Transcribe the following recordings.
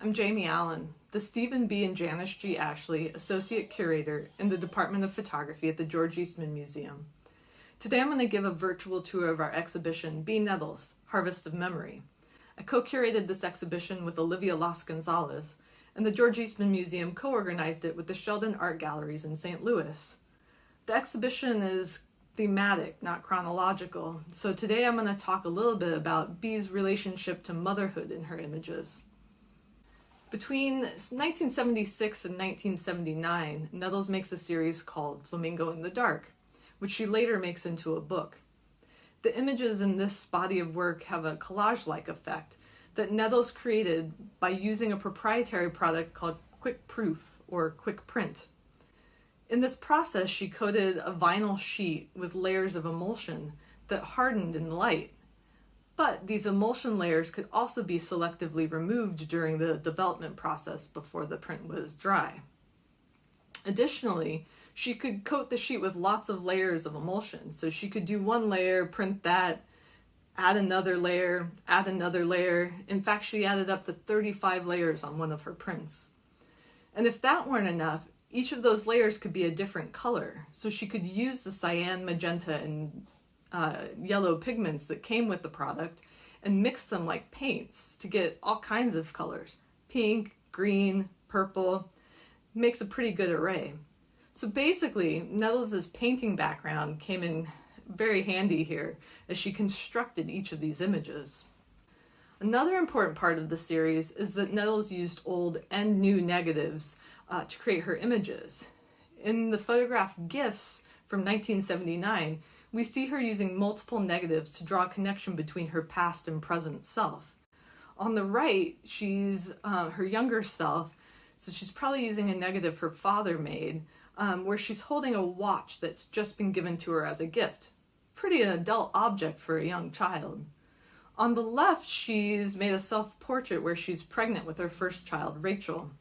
I'm Jamie Allen, the Stephen B. and Janice G. Ashley Associate Curator in the Department of Photography at the George Eastman Museum. Today I'm going to give a virtual tour of our exhibition, Bea Nettles, Harvest of Memory. I co-curated this exhibition with Olivia Las Gonzalez, and the George Eastman Museum co-organized it with the Sheldon Art Galleries in St. Louis. The exhibition is thematic, not chronological, so today I'm going to talk a little bit about Bea's relationship to motherhood in her images. Between 1976 and 1979, Nettles makes a series called Flamingo in the Dark, which she later makes into a book. The images in this body of work have a collage-like effect that Nettles created by using a proprietary product called quick proof or quick print. In this process, she coated a vinyl sheet with layers of emulsion that hardened in light. But these emulsion layers could also be selectively removed during the development process before the print was dry. Additionally, she could coat the sheet with lots of layers of emulsion. So she could do one layer, print that, add another layer, add another layer. In fact, she added up to 35 layers on one of her prints. And if that weren't enough, each of those layers could be a different color. So she could use the cyan, magenta, and yellow pigments that came with the product and mix them like paints to get all kinds of colors. Pink, green, purple. Makes a pretty good array. So basically, Nettles' painting background came in very handy here as she constructed each of these images. Another important part of the series is that Nettles used old and new negatives to create her images. In the photograph Gifts from 1979, we see her using multiple negatives to draw a connection between her past and present self. On the right, she's her younger self, so she's probably using a negative her father made, where she's holding a watch that's just been given to her as a gift. Pretty an adult object for a young child. On the left, she's made a self-portrait where she's pregnant with her first child, Rachel.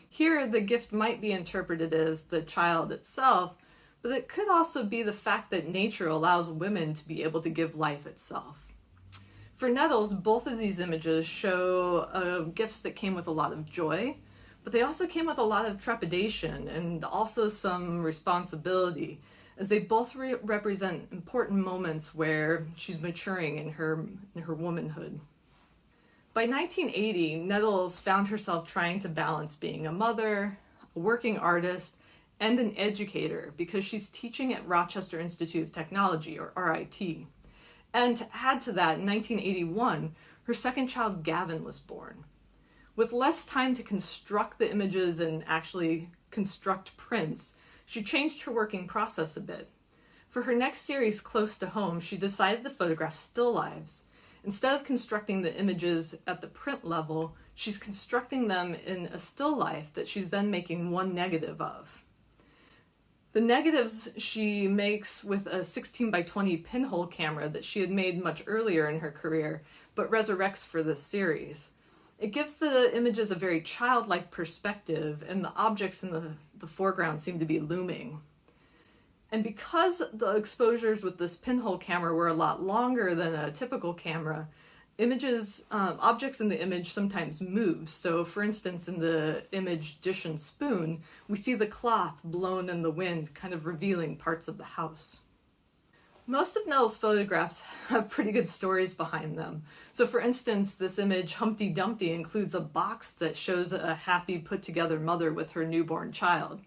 Here, the gift might be interpreted as the child itself, but it could also be the fact that nature allows women to be able to give life itself. For Nettles, both of these images show gifts that came with a lot of joy, but they also came with a lot of trepidation and also some responsibility, as they both represent important moments where she's maturing in her womanhood. By 1980, Nettles found herself trying to balance being a mother, a working artist, and an educator because she's teaching at Rochester Institute of Technology, or RIT. And to add to that, in 1981, her second child, Gavin, was born. With less time to construct the images and actually construct prints, she changed her working process a bit. For her next series, Close to Home, she decided to photograph still lives. Instead of constructing the images at the print level, she's constructing them in a still life that she's then making one negative of. The negatives she makes with a 16 by 20 pinhole camera that she had made much earlier in her career, but resurrects for this series. It gives the images a very childlike perspective, and the objects in the foreground seem to be looming. And because the exposures with this pinhole camera were a lot longer than a typical camera, objects in the image sometimes move. So for instance, in the image Dish and Spoon, we see the cloth blown in the wind, kind of revealing parts of the house. Most of Nettles' photographs have pretty good stories behind them. So for instance, this image Humpty Dumpty includes a box that shows a happy put-together mother with her newborn child.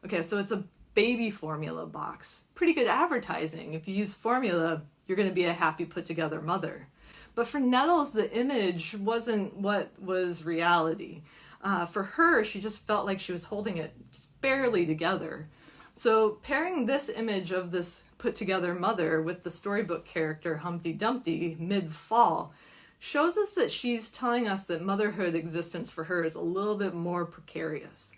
Okay, so it's a baby formula box. Pretty good advertising. If you use formula, you're going to be a happy put-together mother. But for Nettles, the image wasn't what was reality. For her, she just felt like she was holding it just barely together. So pairing this image of this put-together mother with the storybook character Humpty Dumpty mid-fall shows us that she's telling us that motherhood existence for her is a little bit more precarious.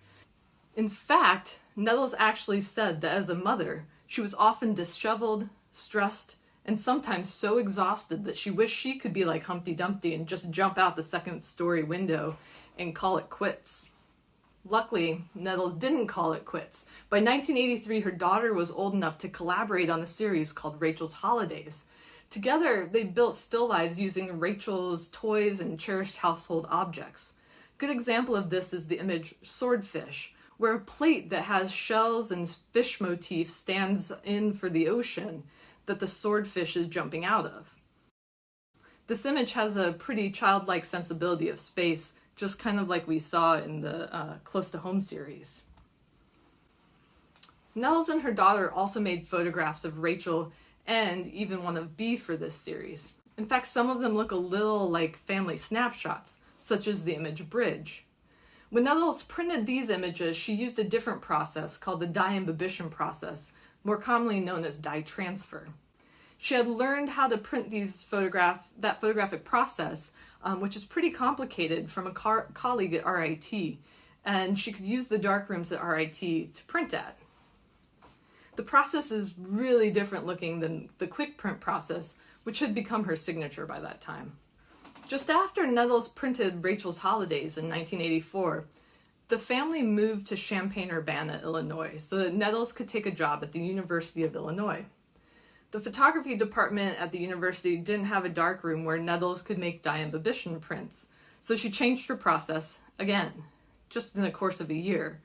In fact, Nettles actually said that as a mother, she was often disheveled, stressed, and sometimes so exhausted that she wished she could be like Humpty Dumpty and just jump out the second-story window and call it quits. Luckily, Nettles didn't call it quits. By 1983, her daughter was old enough to collaborate on a series called Rachel's Holidays. Together, they built still lives using Rachel's toys and cherished household objects. Good example of this is the image Swordfish, where a plate that has shells and fish motifs stands in for the ocean that the swordfish is jumping out of. This image has a pretty childlike sensibility of space, just kind of like we saw in the Close to Home series. Nettles and her daughter also made photographs of Rachel and even one of Bea for this series. In fact, some of them look a little like family snapshots, such as the image Bridge. When Nettles printed these images, she used a different process called the dye imbibition process, more commonly known as dye transfer. She had learned how to print that photographic process, which is pretty complicated, from a colleague at RIT, and she could use the darkrooms at RIT to print at. The process is really different looking than the quick print process, which had become her signature by that time. Just after Nettles printed Rachel's Holidays in 1984, the family moved to Champaign-Urbana, Illinois, so that Nettles could take a job at the University of Illinois. The photography department at the university didn't have a darkroom where Nettles could make dye imbibition prints, so she changed her process again, just in the course of a year.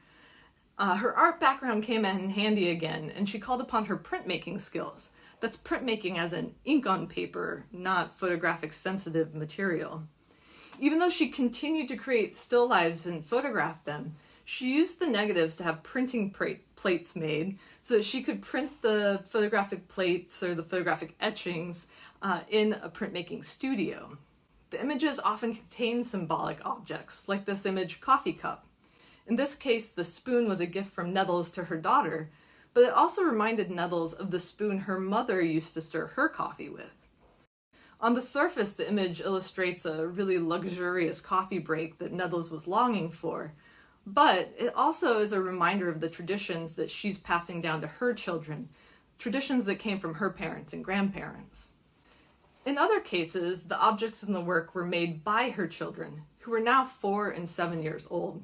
Her art background came in handy again, and she called upon her printmaking skills. That's printmaking as in ink on paper, not photographic sensitive material. Even though she continued to create still lifes and photograph them, she used the negatives to have printing plates made so that she could print the photographic plates or the photographic etchings in a printmaking studio. The images often contain symbolic objects, like this image Coffee Cup. In this case, the spoon was a gift from Nettles to her daughter, but it also reminded Nettles of the spoon her mother used to stir her coffee with. On the surface, the image illustrates a really luxurious coffee break that Nettles was longing for, but it also is a reminder of the traditions that she's passing down to her children, traditions that came from her parents and grandparents. In other cases, the objects in the work were made by her children, who were now 4 and 7 years old.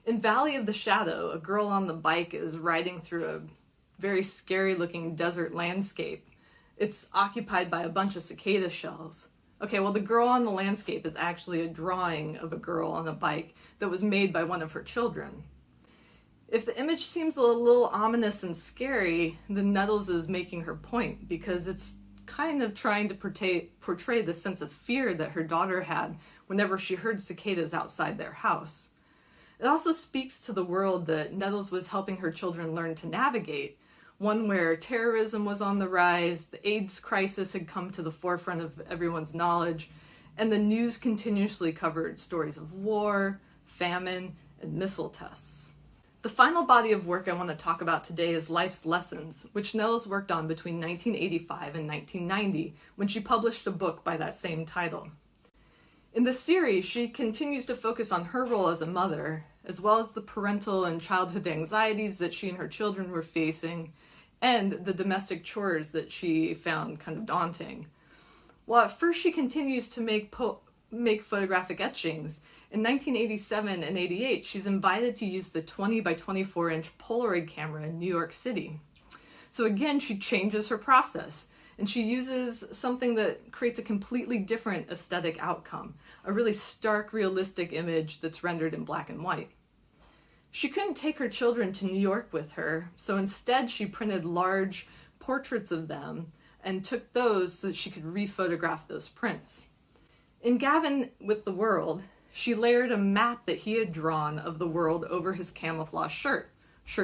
In Valley of the Shadow, a girl on the bike is riding through a very scary-looking desert landscape. It's occupied by a bunch of cicada shells. Okay, well, the girl on the landscape is actually a drawing of a girl on a bike that was made by one of her children. If the image seems a little ominous and scary, then Nettles is making her point, because it's kind of trying to portray the sense of fear that her daughter had whenever she heard cicadas outside their house. It also speaks to the world that Nettles was helping her children learn to navigate, one where terrorism was on the rise, the AIDS crisis had come to the forefront of everyone's knowledge, and the news continuously covered stories of war, famine, and missile tests. The final body of work I want to talk about today is Life's Lessons, which Nettles worked on between 1985 and 1990, when she published a book by that same title. In this series, she continues to focus on her role as a mother, as well as the parental and childhood anxieties that she and her children were facing, and the domestic chores that she found kind of daunting. While at first she continues to make photographic etchings, in 1987 and 88, she's invited to use the 20 by 24 inch Polaroid camera in New York City. So again, she changes her process, and she uses something that creates a completely different aesthetic outcome, a really stark, realistic image that's rendered in black and white. She couldn't take her children to New York with her, so instead she printed large portraits of them and took those so that she could re-photograph those prints. In Gavin with the World, she layered a map that he had drawn of the world over his camouflage shirt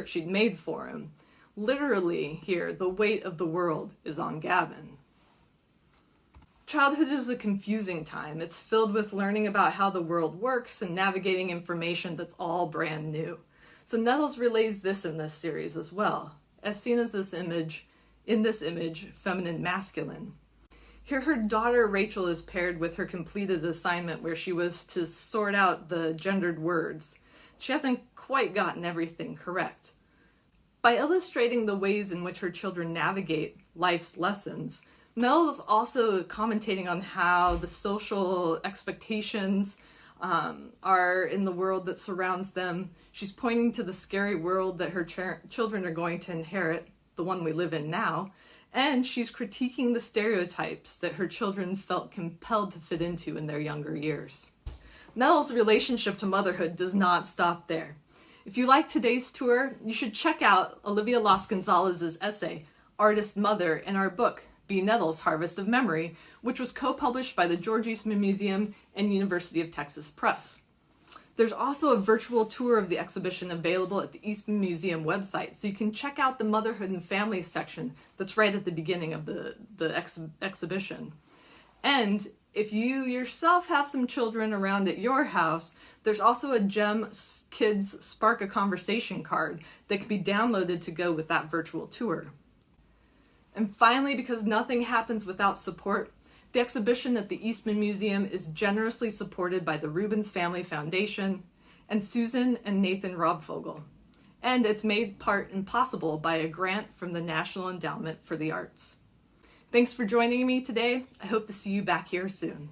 she'd made for him. Literally here, the weight of the world is on Gavin. Childhood is a confusing time. It's filled with learning about how the world works and navigating information that's all brand new. So Nettles relays this in this series as well, as seen as in this image, feminine masculine. Here her daughter Rachel is paired with her completed assignment where she was to sort out the gendered words. She hasn't quite gotten everything correct. By illustrating the ways in which her children navigate life's lessons, Nettles is also commentating on how the social expectations are in the world that surrounds them. She's pointing to the scary world that her children are going to inherit, the one we live in now, and she's critiquing the stereotypes that her children felt compelled to fit into in their younger years. Nettles' relationship to motherhood does not stop there. If you like today's tour, you should check out Olivia Las Gonzalez's essay, Artist Mother, in our book, Bea Nettles, Harvest of Memory, which was co-published by the George Eastman Museum and University of Texas Press. There's also a virtual tour of the exhibition available at the Eastman Museum website, so you can check out the Motherhood and Families section that's right at the beginning of the exhibition. And if you yourself have some children around at your house, there's also a GEM Kids Spark a Conversation card that can be downloaded to go with that virtual tour. And finally, because nothing happens without support, the exhibition at the Eastman Museum is generously supported by the Rubens Family Foundation and Susan and Nathan Robfogel. And it's made part and possible by a grant from the National Endowment for the Arts. Thanks for joining me today. I hope to see you back here soon.